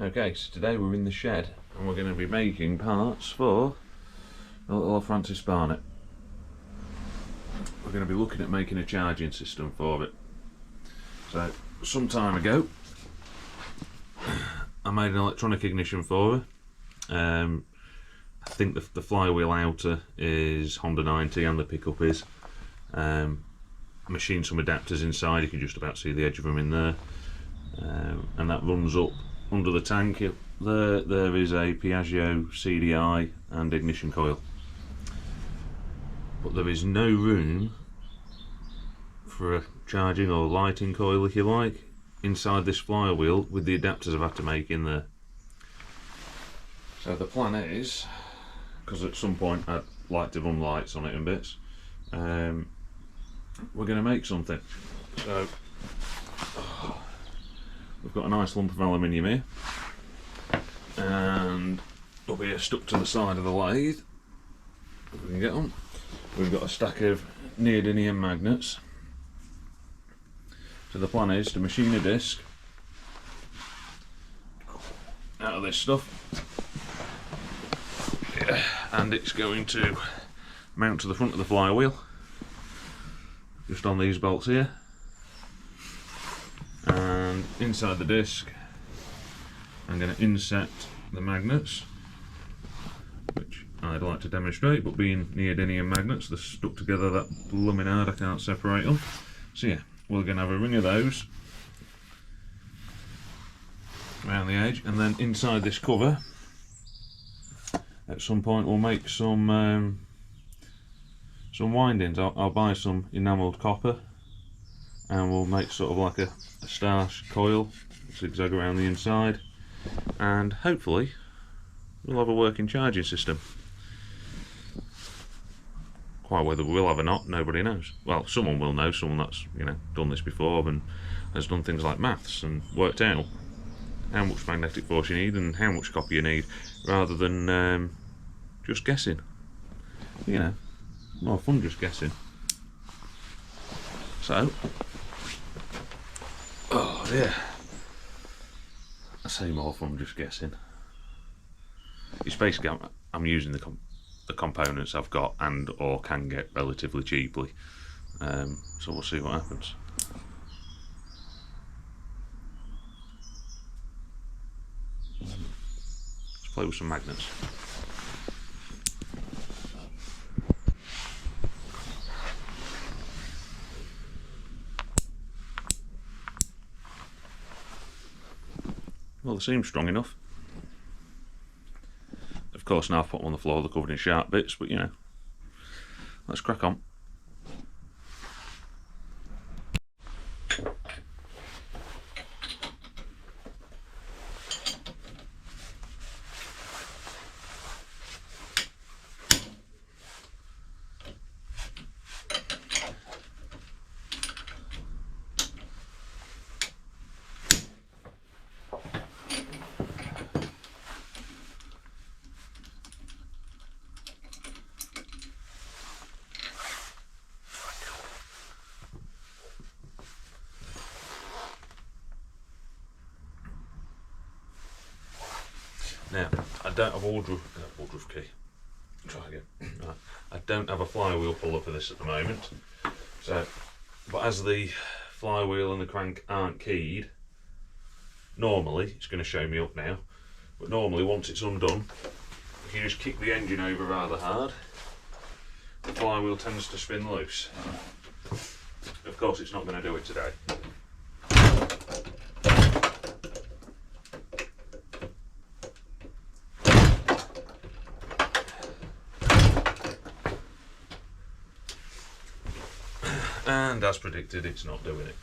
Okay, so today we're in the shed and we're going to be making parts for the little Francis Barnett. We're going to be looking at making a charging system for it. So, some time ago, I made an electronic ignition for her. I think the flywheel outer is Honda 90 and the pickup is. Machined some adapters inside, you can just about see the edge of them in there. And that runs up under the tank. There is a Piaggio CDI and ignition coil. But there is no room for a charging or lighting coil, if you like, inside this flywheel with the adapters I've had to make in there. So the plan is, because at some point I'd like to run lights on it and bits, we're going to make something. So we've got a nice lump of aluminium here, and up here stuck to the side of the lathe, if we can get on, we've got a stack of neodymium magnets. So the plan is to machine a disc out of this stuff, and it's going to mount to the front of the flywheel just on these bolts here, and inside the disc I'm going to inset the magnets, which I'd like to demonstrate, but being neodymium magnets, they're stuck together that blooming hard I can't separate them. So yeah, we're going to have a ring of those around the edge, and then inside this cover at some point we'll make some windings. I'll buy some enamelled copper and we'll make sort of like a starch coil, zigzag around the inside, and hopefully we'll have a working charging system. Quite whether we will have or not, nobody knows. Well, someone will know, someone that's, you know, done this before and has done things like maths and worked out how much magnetic force you need and how much copper you need, rather than just guessing. You know, more fun just guessing. So, oh yeah, I say more fun just guessing. It's basically I'm using the components I've got and or can get relatively cheaply. So we'll see what happens. Let's play with some magnets. Well, they seem strong enough. Of course, now I've put them on the floor, they're covered in sharp bits, but you know, let's crack on. Now, I don't have a Woodruff key. Try again. Right. I don't have a flywheel puller for this at the moment. So, but as the flywheel and the crank aren't keyed, normally it's going to show me up now. But normally, once it's undone, if you just kick the engine over rather hard, the flywheel tends to spin loose. Of course, it's not going to do it today. And as predicted, it's not doing it.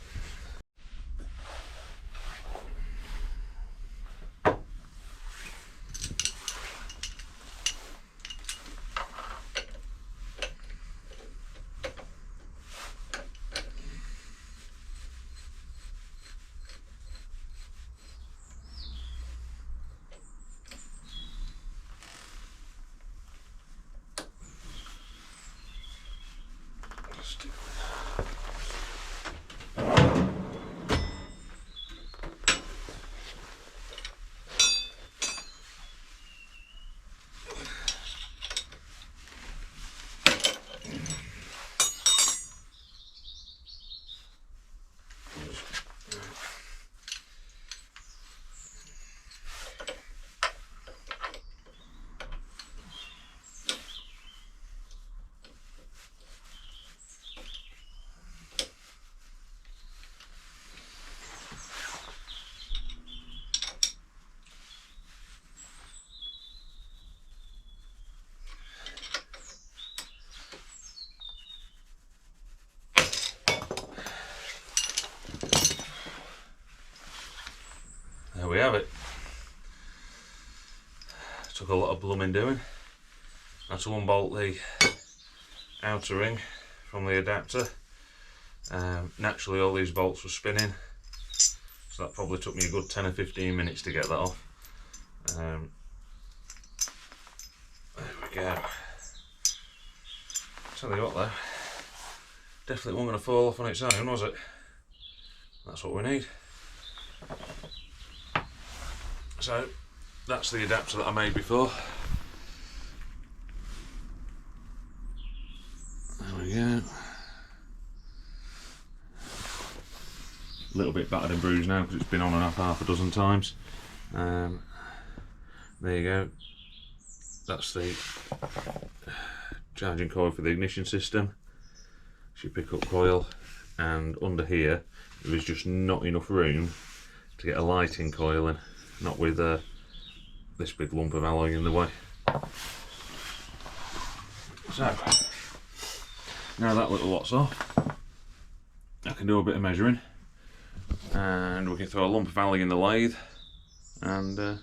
Just do that. we have it. Took a lot of blooming doing. I had to unbolt the outer ring from the adapter. Naturally all these bolts were spinning, so that probably took me a good 10 or 15 minutes to get that off. There we go. Tell you what though, definitely wasn't going to fall off on its own, was it? That's what we need. So that's the adapter that I made before. There we go. A little bit battered and bruised now because it's been on and off half a dozen times. There you go. That's the charging coil for the ignition system. Should pick up coil, and under here there was just not enough room to get a lighting coil in, not with this big lump of alloy in the way. So now that little lot's off, I can do a bit of measuring, and we can throw a lump of alloy in the lathe and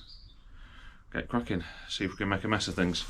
get cracking, see if we can make a mess of things.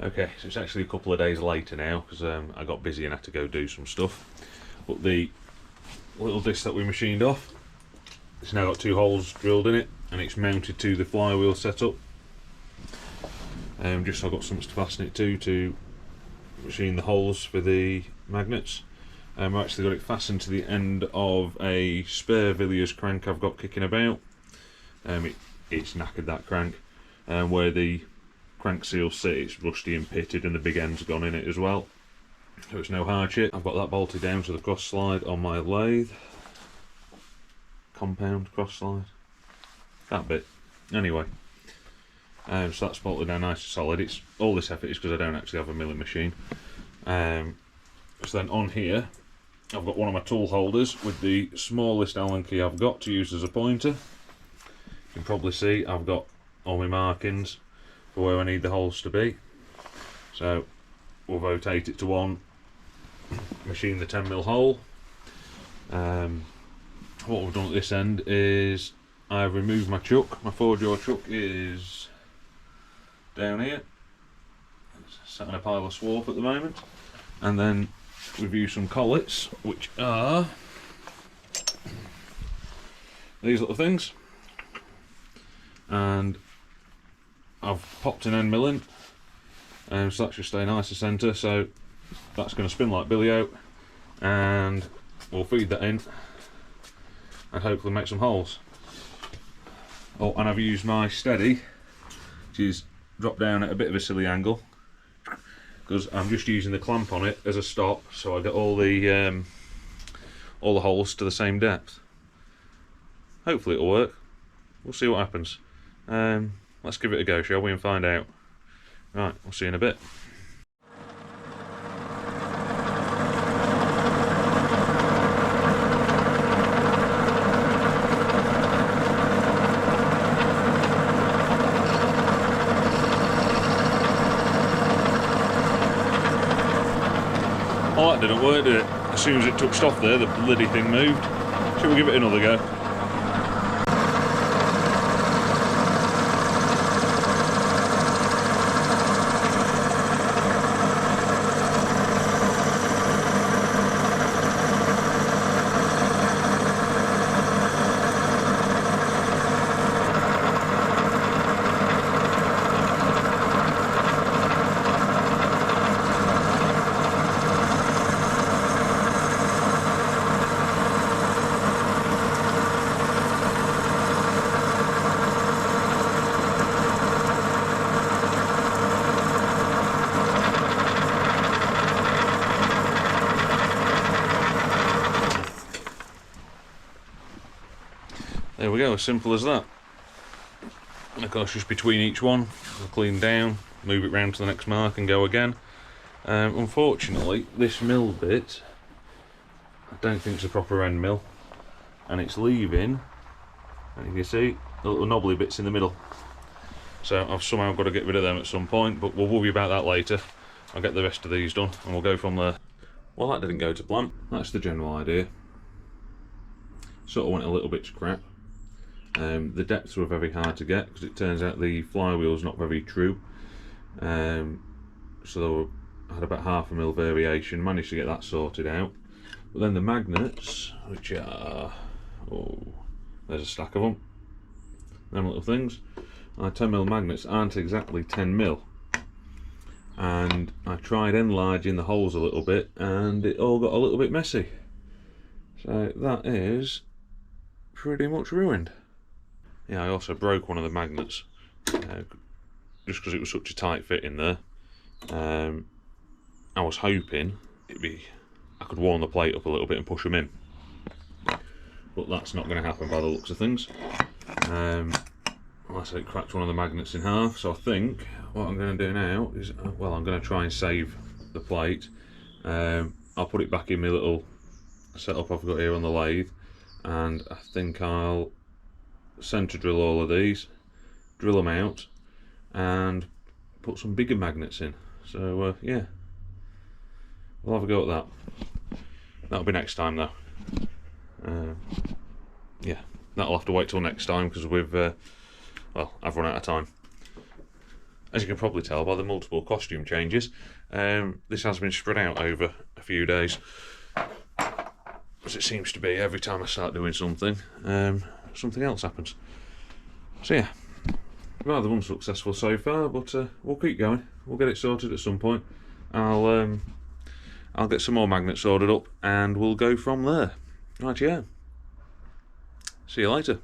Okay, so it's actually a couple of days later now because I got busy and had to go do some stuff. But the little disc that we machined off, it's now got 2 holes drilled in it and it's mounted to the flywheel setup. Just so I've got something to fasten it to machine the holes for the magnets. I've actually got it fastened to the end of a spare Villiers crank I've got kicking about. It's knackered, that crank, where the crank seal sit, it's rusty and pitted and the big end's gone in it as well, so it's no hardship. I've got that bolted down to the cross slide on my lathe, compound cross slide, that bit anyway. So that's bolted down nice and solid. It's all this effort is because I don't actually have a milling machine. So then on here I've got one of my tool holders with the smallest Allen key I've got to use as a pointer. You can probably see I've got all my markings for where I need the holes to be. So we'll rotate it to 1, machine the 10mm hole. What we've done at this end is I've removed my chuck. My 4-jaw chuck is down here. It's sat in a pile of swarf at the moment. And then we've used some collets, which are these little things. And I've popped an end mill in, so that should stay nice and centre, so that's going to spin like billy-o, and we'll feed that in and hopefully make some holes. Oh, and I've used my steady, which is dropped down at a bit of a silly angle, because I'm just using the clamp on it as a stop, so I get all the holes to the same depth. Hopefully it'll work. We'll see what happens. Let's give it a go, shall we, and find out. Right, we'll see you in a bit. Oh, that didn't work, did it? As soon as it touched off there, the bloody thing moved. Shall we give it another go? There we go, as simple as that. And of course, just between each one, I'll clean down, move it round to the next mark and go again. Unfortunately, this mill bit, I don't think it's a proper end mill, and it's leaving, and you can see the little knobbly bits in the middle. So I've somehow got to get rid of them at some point, but we'll worry about that later. I'll get the rest of these done and we'll go from there. Well, that didn't go to plan. That's the general idea. Sort of went a little bit to crap. The depths were very hard to get because it turns out the flywheel's not very true. So I had about 1/2 mil variation, managed to get that sorted out. But then the magnets, which are, oh, there's a stack of them little things. 10mm magnets aren't exactly 10mm. And I tried enlarging the holes a little bit and it all got a little bit messy. So that is pretty much ruined. Yeah, I also broke one of the magnets just because it was such a tight fit in there. I was hoping I could warm the plate up a little bit and push them in, but that's not going to happen by the looks of things. Unless it cracked one of the magnets in half. So I think what I'm going to do now is, well, I'm going to try and save the plate. I'll put it back in my little setup I've got here on the lathe, and I think I'll centre drill all of these, drill them out, and put some bigger magnets in. So yeah, we'll have a go at that. That'll be next time though. Yeah, that'll have to wait till next time because we've well, I've run out of time. as you can probably tell by the multiple costume changes, this has been spread out over a few days, as it seems to be every time I start doing something, something else happens. So yeah, rather unsuccessful so far, but we'll keep going. We'll get it sorted at some point. I'll get some more magnets sorted up and we'll go from there. Right, yeah. See you later.